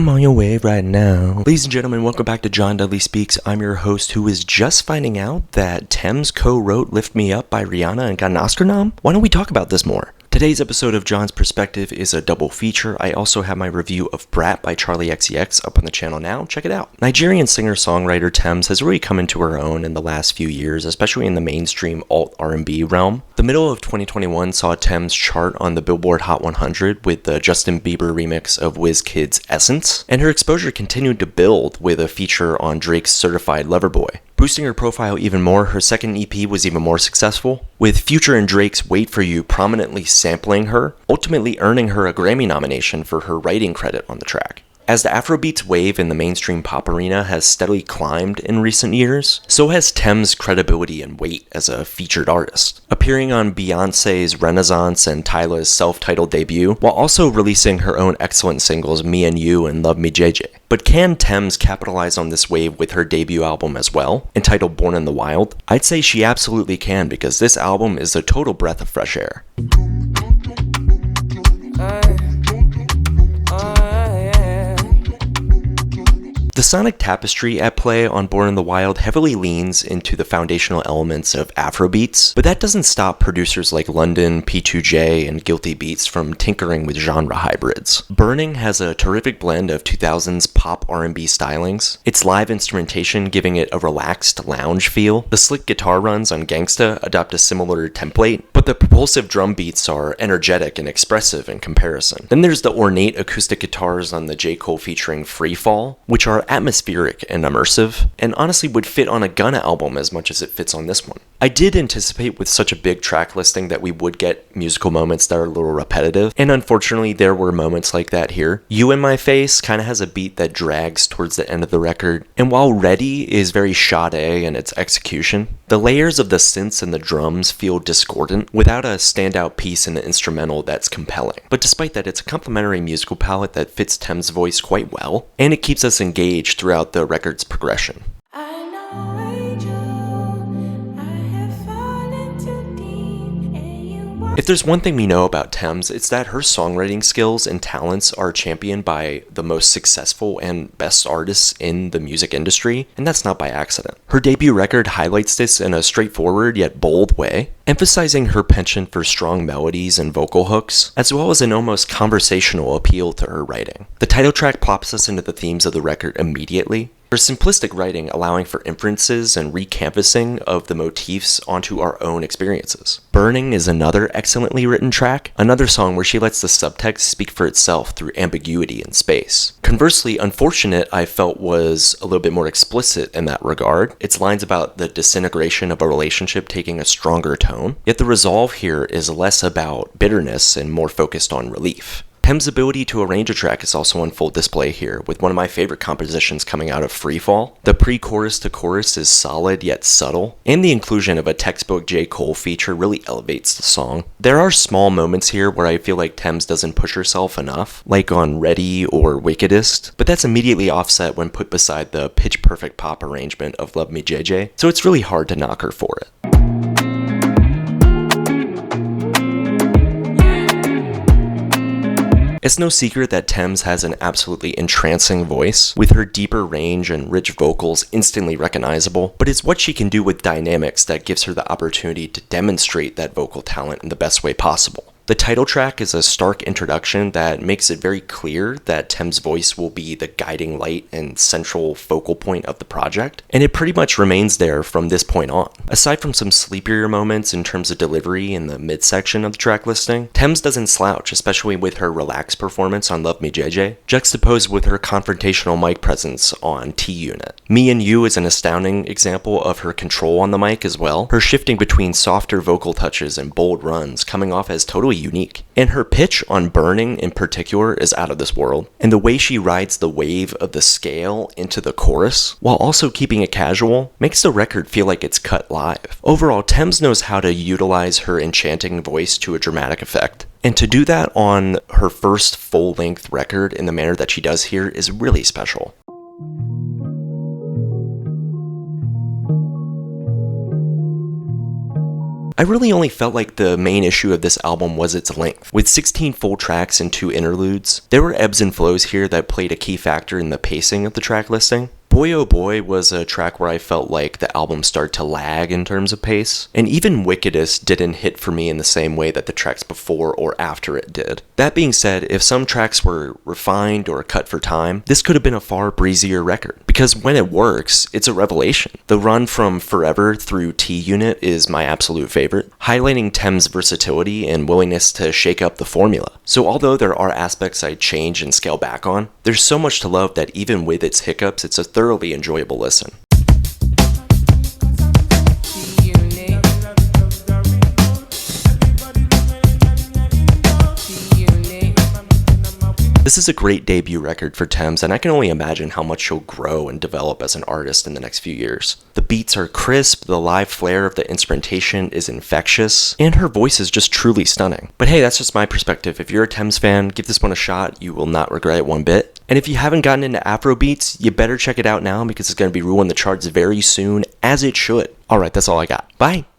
I'm on your way right now. Ladies and gentlemen, welcome back to John Dudley Speaks. I'm your host who is just finding out that Tems co-wrote Lift Me Up by Rihanna and got an Oscar nom. Why don't we talk about this more? Today's episode of John's Perspective is a double feature. I also have my review of Brat by Charlie XCX up on the channel now. Check it out. Nigerian singer-songwriter Tems has really come into her own in the last few years, especially in the mainstream alt R&B realm. The middle of 2021 saw Tems chart on the Billboard Hot 100 with the Justin Bieber remix of WizKid's Essence, and her exposure continued to build with a feature on Drake's Certified Lover Boy. Boosting her profile even more, her second EP was even more successful, with Future and Drake's Wait For You prominently sampling her, ultimately earning her a Grammy nomination for her writing credit on the track. As the Afrobeats wave in the mainstream pop arena has steadily climbed in recent years, so has Tems' credibility and weight as a featured artist, appearing on Beyoncé's Renaissance and Tyla's self-titled debut, while also releasing her own excellent singles Me and You and Me JeJe. But can Tems capitalize on this wave with her debut album as well, entitled Born in the Wild? I'd say she absolutely can, because this album is a total breath of fresh air. The sonic tapestry at play on Born in the Wild heavily leans into the foundational elements of Afrobeats, but that doesn't stop producers like London, P2J, and Guilty Beats from tinkering with genre hybrids. Burning has a terrific blend of 2000s pop R&B stylings, its live instrumentation giving it a relaxed lounge feel. The slick guitar runs on Gangsta adopt a similar template, but the propulsive drum beats are energetic and expressive in comparison. Then there's the ornate acoustic guitars on the J. Cole featuring Free Fall, which are atmospheric and immersive, and honestly would fit on a Gunna album as much as it fits on this one. I did anticipate with such a big track listing that we would get musical moments that are a little repetitive, and unfortunately there were moments like that here. You in My Face kind of has a beat that drags towards the end of the record, and while Ready is very Sade in its execution, the layers of the synths and the drums feel discordant without a standout piece in the instrumental that's compelling. But despite that, it's a complementary musical palette that fits Tems' voice quite well, and it keeps us engaged throughout the record's progression. If there's one thing we know about Tems, it's that her songwriting skills and talents are championed by the most successful and best artists in the music industry, and that's not by accident. Her debut record highlights this in a straightforward yet bold way, emphasizing her penchant for strong melodies and vocal hooks, as well as an almost conversational appeal to her writing. The title track plops us into the themes of the record immediately, her simplistic writing allowing for inferences and recanvassing of the motifs onto our own experiences. Burning is another excellently written track, another song where she lets the subtext speak for itself through ambiguity and space. Conversely, Unfortunate I felt was a little bit more explicit in that regard, its lines about the disintegration of a relationship taking a stronger tone, yet the resolve here is less about bitterness and more focused on relief. Tems' ability to arrange a track is also on full display here, with one of my favorite compositions coming out of Freefall. The pre-chorus to chorus is solid yet subtle, and the inclusion of a textbook J. Cole feature really elevates the song. There are small moments here where I feel like Tems doesn't push herself enough, like on Ready or Wickedest, but that's immediately offset when put beside the pitch-perfect pop arrangement of Me JeJe, so it's really hard to knock her for it. It's no secret that Tems has an absolutely entrancing voice, with her deeper range and rich vocals instantly recognizable, but it's what she can do with dynamics that gives her the opportunity to demonstrate that vocal talent in the best way possible. The title track is a stark introduction that makes it very clear that Tems' voice will be the guiding light and central focal point of the project, and it pretty much remains there from this point on. Aside from some sleepier moments in terms of delivery in the midsection of the track listing, Tems doesn't slouch, especially with her relaxed performance on Me JeJe, juxtaposed with her confrontational mic presence on T-Unit. Me and You is an astounding example of her control on the mic as well, her shifting between softer vocal touches and bold runs coming off as totally unique. And her pitch on Burning in particular is out of this world, and the way she rides the wave of the scale into the chorus, while also keeping it casual, makes the record feel like it's cut live. Overall, Tems knows how to utilize her enchanting voice to a dramatic effect, and to do that on her first full-length record in the manner that she does here is really special. I really only felt like the main issue of this album was its length. With 16 full tracks and 2 interludes, there were ebbs and flows here that played a key factor in the pacing of the track listing. Boy Oh Boy was a track where I felt like the album started to lag in terms of pace, and even Wickedest didn't hit for me in the same way that the tracks before or after it did. That being said, if some tracks were refined or cut for time, this could have been a far breezier record, because when it works, it's a revelation. The run from Forever through T-Unit is my absolute favorite, highlighting Tems' versatility and willingness to shake up the formula. So although there are aspects I'd change and scale back on, there's so much to love that even with its hiccups, it's a thoroughly enjoyable listen. This is a great debut record for Tems, and I can only imagine how much she'll grow and develop as an artist in the next few years. The beats are crisp, the live flair of the instrumentation is infectious, and her voice is just truly stunning. But hey, that's just my perspective. If you're a Tems fan, give this one a shot. You will not regret it one bit. And if you haven't gotten into Afro beats, you better check it out now because it's going to be ruling the charts very soon, as it should. Alright, that's all I got. Bye!